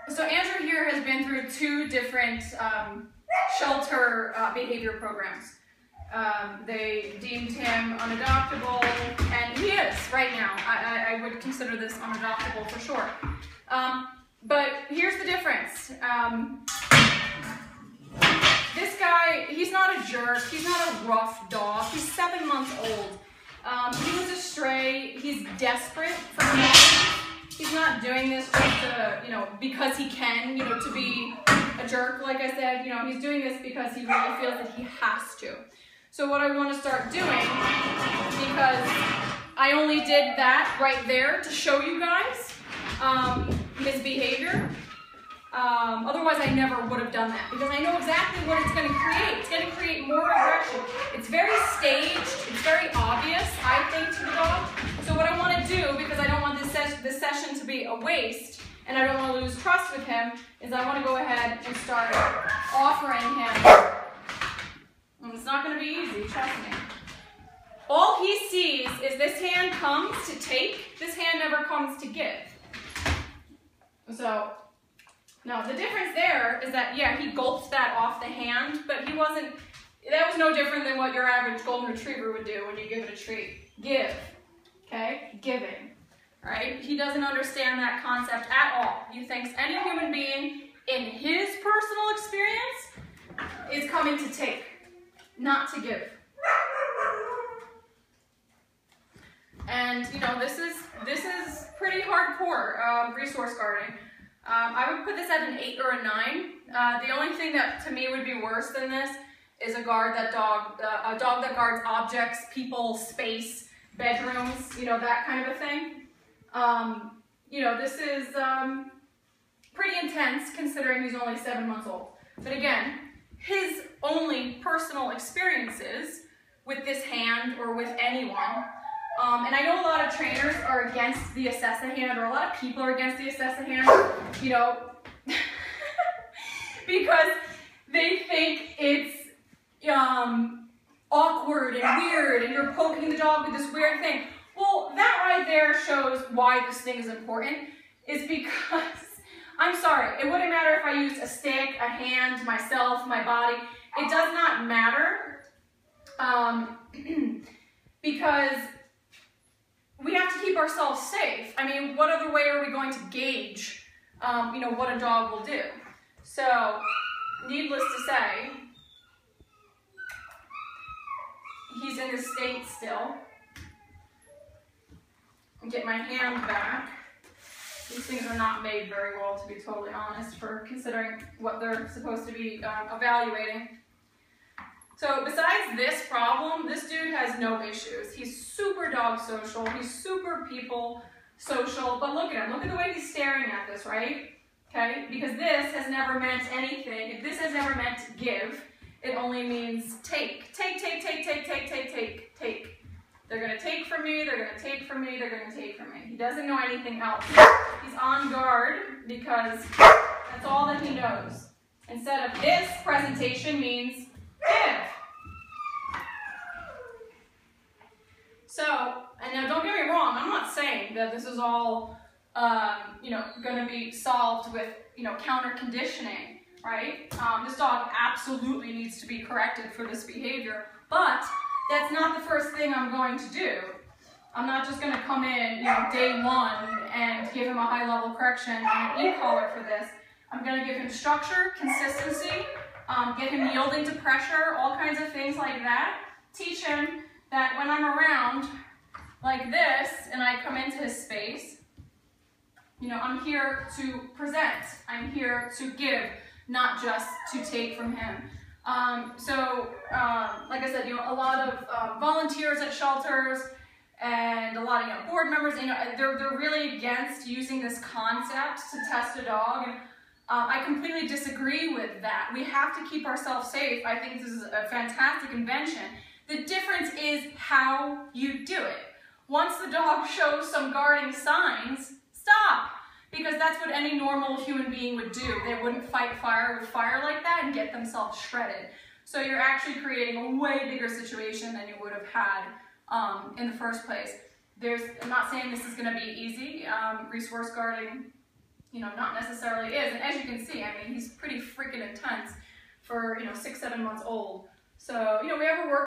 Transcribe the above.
So Andrew here has been through 2 different shelter behavior programs. They deemed him unadoptable, and he is right now. I would consider this unadoptable for sure. But here's the difference. This guy, he's not a jerk, he's not a rough dog, he's 7 months old. He was a stray, he's desperate for love. He's not doing this just to, because he can, to be a jerk, like I said, he's doing this because he really feels that he has to. So what I want to start doing, because I only did that right there to show you guys his behavior. Otherwise, I never would have done that because I know exactly what it's going to create. It's going to create more aggression. It's very staged. It's very obvious, I think, to the dog. So what I want to do, because I don't want this session to be a waste, and I don't want to lose trust with him, is I want to go ahead and start offering him. And it's not going to be easy, trust me. All he sees is this hand comes to take. This hand never comes to give. So, now the difference there is that, yeah, he gulps that off the hand, but that was no different than what your average golden retriever would do when you give it a treat. Give, okay? Giving, all right? He doesn't understand that concept at all. He thinks any human being in his personal experience is coming to take, not to give. And, this is pretty hardcore resource guarding. I would put this at an 8 or a 9. The only thing that to me would be worse than this is a dog that guards objects, people, space, bedrooms, that kind of a thing. This is pretty intense considering he's only 7 months old. But again, his only personal experiences with this hand or with anyone. And I know a lot of trainers are against the assess a hand, or a lot of people are against the assess a hand, because they think it's awkward and weird, and you're poking the dog with this weird thing. Well, that right there shows why this thing is important, is because, I'm sorry, it wouldn't matter if I used a stick, a hand, myself, my body. It does not matter, because we have to keep ourselves safe. I mean, what other way are we going to gauge, what a dog will do? So, needless to say, he's in this state still. Get my hand back. These things are not made very well, to be totally honest, for considering what they're supposed to be evaluating. So besides this problem, this dude has no issues. He's super dog social, he's super people social, but look at him. Look at the way he's staring at this, right? Okay, because this has never meant anything. This has never meant give. It only means take. Take, take, take, take, take, take, take, take. They're gonna take from me, they're gonna take from me, they're gonna take from me. He doesn't know anything else. He's on guard because that's all that he knows. Instead of this presentation means give. So, and now don't get me wrong, I'm not saying that this is all, going to be solved with, counter conditioning, right? This dog absolutely needs to be corrected for this behavior, but that's not the first thing I'm going to do. I'm not just going to come in, day 1 and give him a high-level correction and an e-collar for this. I'm going to give him structure, consistency, get him yielding to pressure, all kinds of things like that. Teach him that when I'm around like this and I come into his space, I'm here to present. I'm here to give, not just to take from him. Like I said, a lot of volunteers at shelters and a lot of board members, they're really against using this concept to test a dog. And I completely disagree with that. We have to keep ourselves safe. I think this is a fantastic invention. The difference is how you do it. Once the dog shows some guarding signs, stop. Because that's what any normal human being would do. They wouldn't fight fire with fire like that and get themselves shredded. So you're actually creating a way bigger situation than you would have had in the first place. I'm not saying this is going to be easy. Resource guarding you know, not necessarily is. And as you can see, I mean, he's pretty freaking intense for, you know, 6, 7 months old. So, you know, we have a work